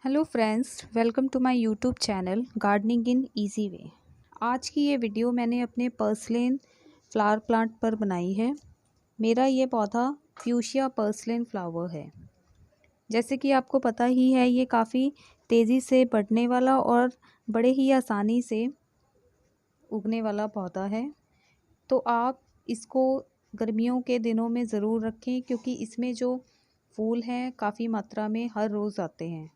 Hello friends, welcome to my YouTube channel gardening in easy way. आज की ये video मैंने अपने पर्सलेन फ्लावर प्लांट पर बनाई है। मेरा ये पौधा फ्यूशिया पर्सलेन फ्लावर है। जैसे कि आपको पता ही है, ये काफ़ी तेज़ी से बढ़ने वाला और बड़े ही आसानी से उगने वाला पौधा है। तो आप इसको गर्मियों के दिनों में ज़रूर रखें, क्योंकि इसमें जो फूल हैं काफ़ी मात्रा में हर रोज़ आते हैं।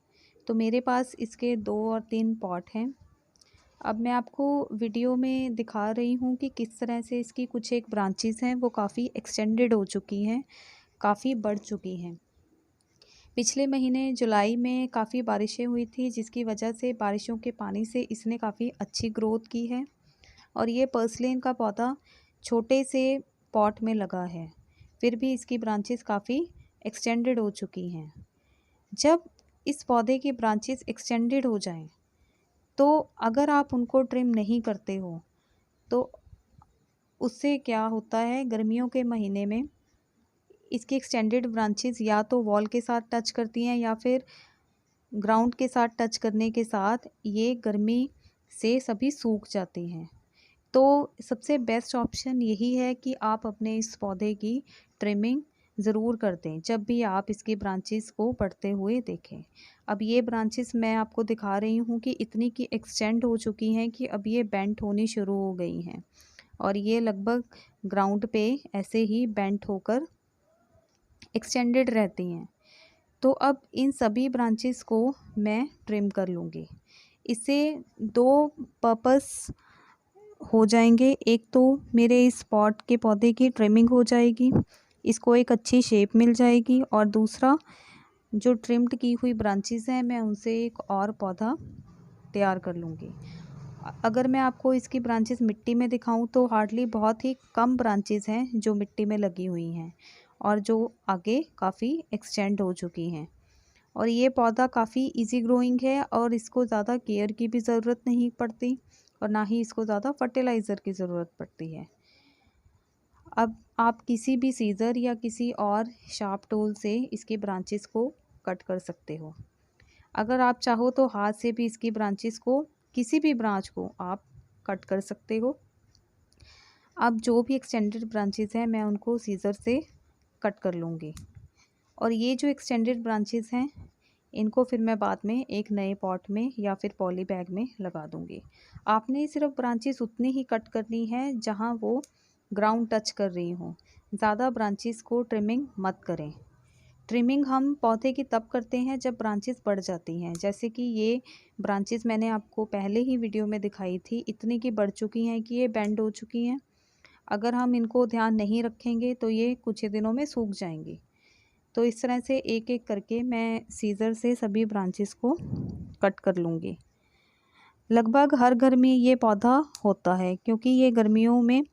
तो मेरे पास इसके 2 और 3 पॉट हैं। अब मैं आपको वीडियो में दिखा रही हूँ कि किस तरह से इसकी कुछ एक ब्रांचेस हैं वो काफ़ी एक्सटेंडेड हो चुकी हैं, काफ़ी बढ़ चुकी हैं। पिछले महीने जुलाई में काफ़ी बारिशें हुई थी, जिसकी वजह से बारिशों के पानी से इसने काफ़ी अच्छी ग्रोथ की है। और ये पर्सलेन का पौधा छोटे से पॉट में लगा है, फिर भी इसकी ब्रांचेस काफ़ी एक्सटेंडेड हो चुकी हैं। जब इस पौधे की ब्रांचेस एक्सटेंडेड हो जाएं, तो अगर आप उनको ट्रिम नहीं करते हो तो उससे क्या होता है, गर्मियों के महीने में इसकी एक्सटेंडेड ब्रांचेस या तो वॉल के साथ टच करती हैं या फिर ग्राउंड के साथ टच करने के साथ ये गर्मी से सभी सूख जाती हैं। तो सबसे बेस्ट ऑप्शन यही है कि आप अपने इस पौधे की ट्रिमिंग ज़रूर कर दें जब भी आप इसकी ब्रांचेस को बढ़ते हुए देखें। अब ये ब्रांचेस मैं आपको दिखा रही हूँ कि इतनी की एक्सटेंड हो चुकी हैं कि अब ये बेंट होनी शुरू हो गई हैं और ये लगभग ग्राउंड पे ऐसे ही बेंट होकर एक्सटेंडेड रहती हैं। तो अब इन सभी ब्रांचेस को मैं ट्रिम कर लूँगी। इससे 2 पर्पस हो जाएंगे। एक तो मेरे इस पॉट के पौधे की ट्रिमिंग हो जाएगी, इसको एक अच्छी शेप मिल जाएगी, और दूसरा जो ट्रिम्ड की हुई ब्रांचेस हैं मैं उनसे एक और पौधा तैयार कर लूँगी। अगर मैं आपको इसकी ब्रांचेस मिट्टी में दिखाऊं तो हार्डली बहुत ही कम ब्रांचेस हैं जो मिट्टी में लगी हुई हैं और जो आगे काफ़ी एक्सटेंड हो चुकी हैं। और ये पौधा काफ़ी इजी ग्रोइंग है और इसको ज़्यादा केयर की भी ज़रूरत नहीं पड़ती और ना ही इसको ज़्यादा फर्टिलाइज़र की ज़रूरत पड़ती है। अब आप किसी भी सीज़र या किसी और शार्प टूल से इसकी ब्रांचेस को कट कर सकते हो। अगर आप चाहो तो हाथ से भी इसकी ब्रांचेस को, किसी भी ब्रांच को आप कट कर सकते हो। अब जो भी एक्सटेंडेड ब्रांचेस हैं मैं उनको सीज़र से कट कर लूँगी। और ये जो एक्सटेंडेड ब्रांचेस हैं इनको फिर मैं बाद में एक नए पॉट में या फिर पॉली बैग में लगा दूँगी। आपने सिर्फ ब्रांचेस उतनी ही कट करनी है जहाँ वो ग्राउंड टच कर रही हों। ज़्यादा ब्रांचेस को ट्रिमिंग मत करें। ट्रिमिंग हम पौधे की तब करते हैं जब ब्रांचेस बढ़ जाती हैं। जैसे कि ये ब्रांचेस मैंने आपको पहले ही वीडियो में दिखाई थी, इतनी की बढ़ चुकी हैं कि ये बेंड हो चुकी हैं। अगर हम इनको ध्यान नहीं रखेंगे तो ये कुछ ही दिनों में सूख जाएंगी। तो इस तरह से एक एक करके मैं सीज़र से सभी ब्रांचेस को कट कर लूँगी। लगभग हर घर में ये पौधा होता है, क्योंकि ये गर्मियों में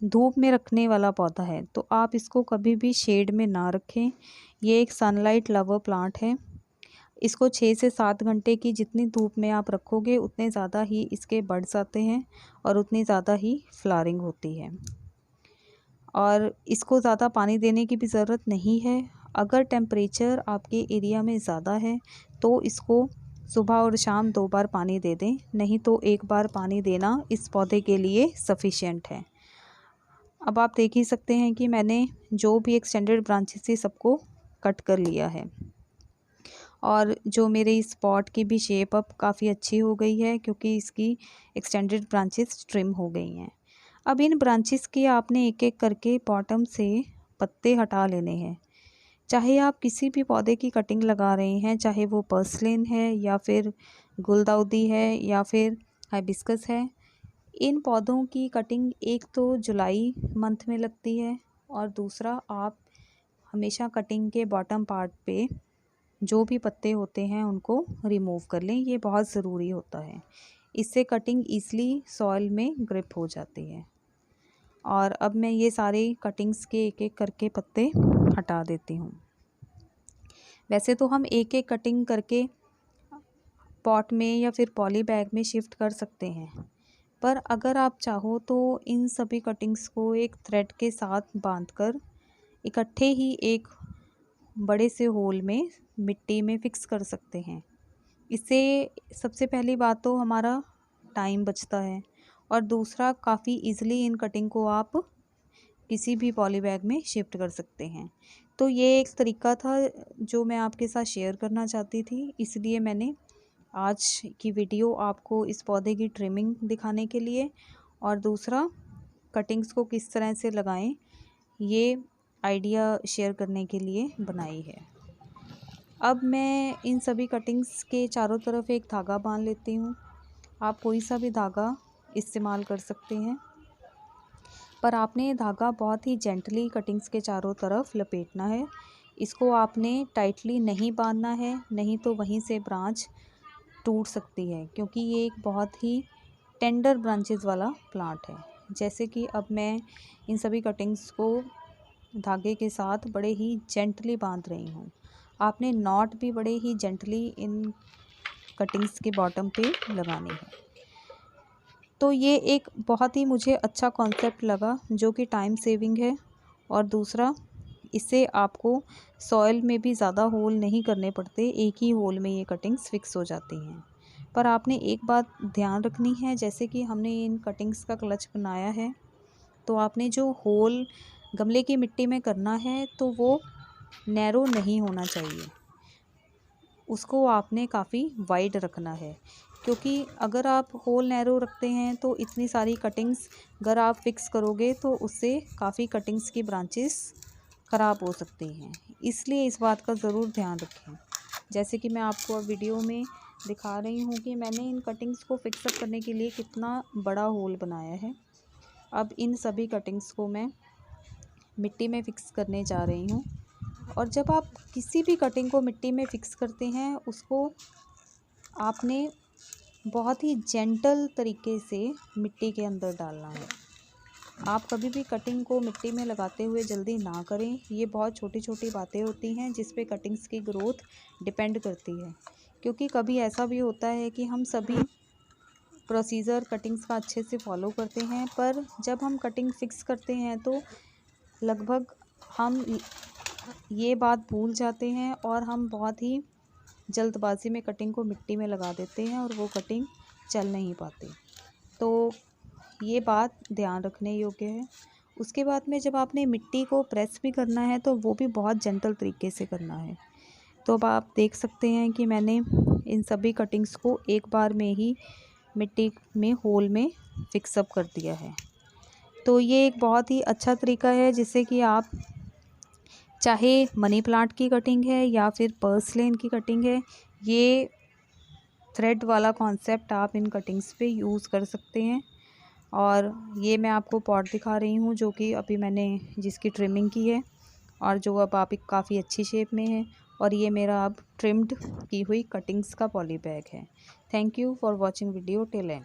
धूप में रखने वाला पौधा है। तो आप इसको कभी भी शेड में ना रखें। ये एक सनलाइट लवर प्लांट है। इसको 6 से 7 घंटे की जितनी धूप में आप रखोगे उतने ज़्यादा ही इसके बड्स आते हैं और उतनी ज़्यादा ही फ्लावरिंग होती है। और इसको ज़्यादा पानी देने की भी ज़रूरत नहीं है। अगर टेम्परेचर आपके एरिया में ज़्यादा है तो इसको सुबह और शाम 2 बार पानी दे दें, नहीं तो 1 बार पानी देना इस पौधे के लिए सफिशिएंट है। अब आप देख ही सकते हैं कि मैंने जो भी एक्सटेंडेड ब्रांचेस थी सबको कट कर लिया है और जो मेरे इस पॉट की भी शेप अब काफ़ी अच्छी हो गई है, क्योंकि इसकी एक्सटेंडेड ब्रांचेस ट्रिम हो गई हैं। अब इन ब्रांचेस के आपने एक एक करके बॉटम से पत्ते हटा लेने हैं। चाहे आप किसी भी पौधे की कटिंग लगा रहे हैं, चाहे वो पर्सलेन है या फिर गुलदाउदी है या फिर हाइबिस्कस है, इन पौधों की कटिंग एक तो जुलाई मंथ में लगती है और दूसरा आप हमेशा कटिंग के बॉटम पार्ट पे जो भी पत्ते होते हैं उनको रिमूव कर लें। ये बहुत ज़रूरी होता है, इससे कटिंग ईज़िली सॉइल में ग्रिप हो जाती है। और अब मैं ये सारे कटिंग्स के एक एक करके पत्ते हटा देती हूँ। वैसे तो हम एक एक कटिंग करके पॉट में या फिर पॉली बैग में शिफ्ट कर सकते हैं, पर अगर आप चाहो तो इन सभी कटिंग्स को एक थ्रेड के साथ बांधकर इकट्ठे ही एक बड़े से होल में मिट्टी में फिक्स कर सकते हैं। इससे सबसे पहली बात तो हमारा टाइम बचता है, और दूसरा काफ़ी इजीली इन कटिंग को आप किसी भी पॉली बैग में शिफ्ट कर सकते हैं। तो ये एक तरीका था जो मैं आपके साथ शेयर करना चाहती थी, इसलिए मैंने आज की वीडियो आपको इस पौधे की ट्रिमिंग दिखाने के लिए और दूसरा कटिंग्स को किस तरह से लगाएं ये आइडिया शेयर करने के लिए बनाई है। अब मैं इन सभी कटिंग्स के चारों तरफ एक धागा बांध लेती हूँ। आप कोई सा भी धागा इस्तेमाल कर सकते हैं, पर आपने ये धागा बहुत ही जेंटली कटिंग्स के चारों तरफ लपेटना है। इसको आपने टाइटली नहीं बांधना है, नहीं तो वहीं से ब्रांच टूट सकती है, क्योंकि ये एक बहुत ही टेंडर ब्रांचेस वाला प्लांट है। जैसे कि अब मैं इन सभी कटिंग्स को धागे के साथ बड़े ही जेंटली बांध रही हूँ। आपने नॉट भी बड़े ही जेंटली इन कटिंग्स के बॉटम पे लगानी है। तो ये एक बहुत ही मुझे अच्छा कॉन्सेप्ट लगा, जो कि टाइम सेविंग है, और दूसरा इससे आपको सॉइल में भी ज़्यादा होल नहीं करने पड़ते, एक ही होल में ये कटिंग्स फिक्स हो जाती हैं। पर आपने एक बात ध्यान रखनी है, जैसे कि हमने इन कटिंग्स का क्लच बनाया है, तो आपने जो होल गमले की मिट्टी में करना है तो वो नैरो नहीं होना चाहिए, उसको आपने काफ़ी वाइड रखना है, क्योंकि अगर आप होल नैरो रखते हैं तो इतनी सारी कटिंग्स अगर आप फिक्स करोगे तो उससे काफ़ी कटिंग्स की ब्रांचेस ख़राब हो सकती हैं। इसलिए इस बात का ज़रूर ध्यान रखें। जैसे कि मैं आपको अब वीडियो में दिखा रही हूँ कि मैंने इन कटिंग्स को फिक्सअप करने के लिए कितना बड़ा होल बनाया है। अब इन सभी कटिंग्स को मैं मिट्टी में फ़िक्स करने जा रही हूँ। और जब आप किसी भी कटिंग को मिट्टी में फ़िक्स करते हैं, उसको आपने बहुत ही जेंटल तरीके से मिट्टी के अंदर डालना है। आप कभी भी कटिंग को मिट्टी में लगाते हुए जल्दी ना करें। ये बहुत छोटी छोटी बातें होती हैं जिस पे कटिंग्स की ग्रोथ डिपेंड करती है, क्योंकि कभी ऐसा भी होता है कि हम सभी प्रोसीजर कटिंग्स का अच्छे से फॉलो करते हैं, पर जब हम कटिंग फिक्स करते हैं तो लगभग हम ये बात भूल जाते हैं और हम बहुत ही जल्दबाजी में कटिंग को मिट्टी में लगा देते हैं और वो कटिंग चल नहीं पाती। तो ये बात ध्यान रखने योग्य है। उसके बाद में जब आपने मिट्टी को प्रेस भी करना है तो वो भी बहुत जेंटल तरीके से करना है। तो अब आप देख सकते हैं कि मैंने इन सभी कटिंग्स को एक बार में ही मिट्टी में होल में फिक्सअप कर दिया है। तो ये एक बहुत ही अच्छा तरीका है जिससे कि आप चाहे मनी प्लांट की कटिंग है या फिर पर्सलेन की कटिंग है, ये थ्रेड वाला कॉन्सेप्ट आप इन कटिंग्स पे यूज़ कर सकते हैं। और ये मैं आपको पॉट दिखा रही हूँ जो कि अभी मैंने जिसकी ट्रिमिंग की है और जो अब आप काफ़ी अच्छी शेप में है, और ये मेरा अब ट्रिम्ड की हुई कटिंग्स का पॉली बैग है। Thank you for watching video till and.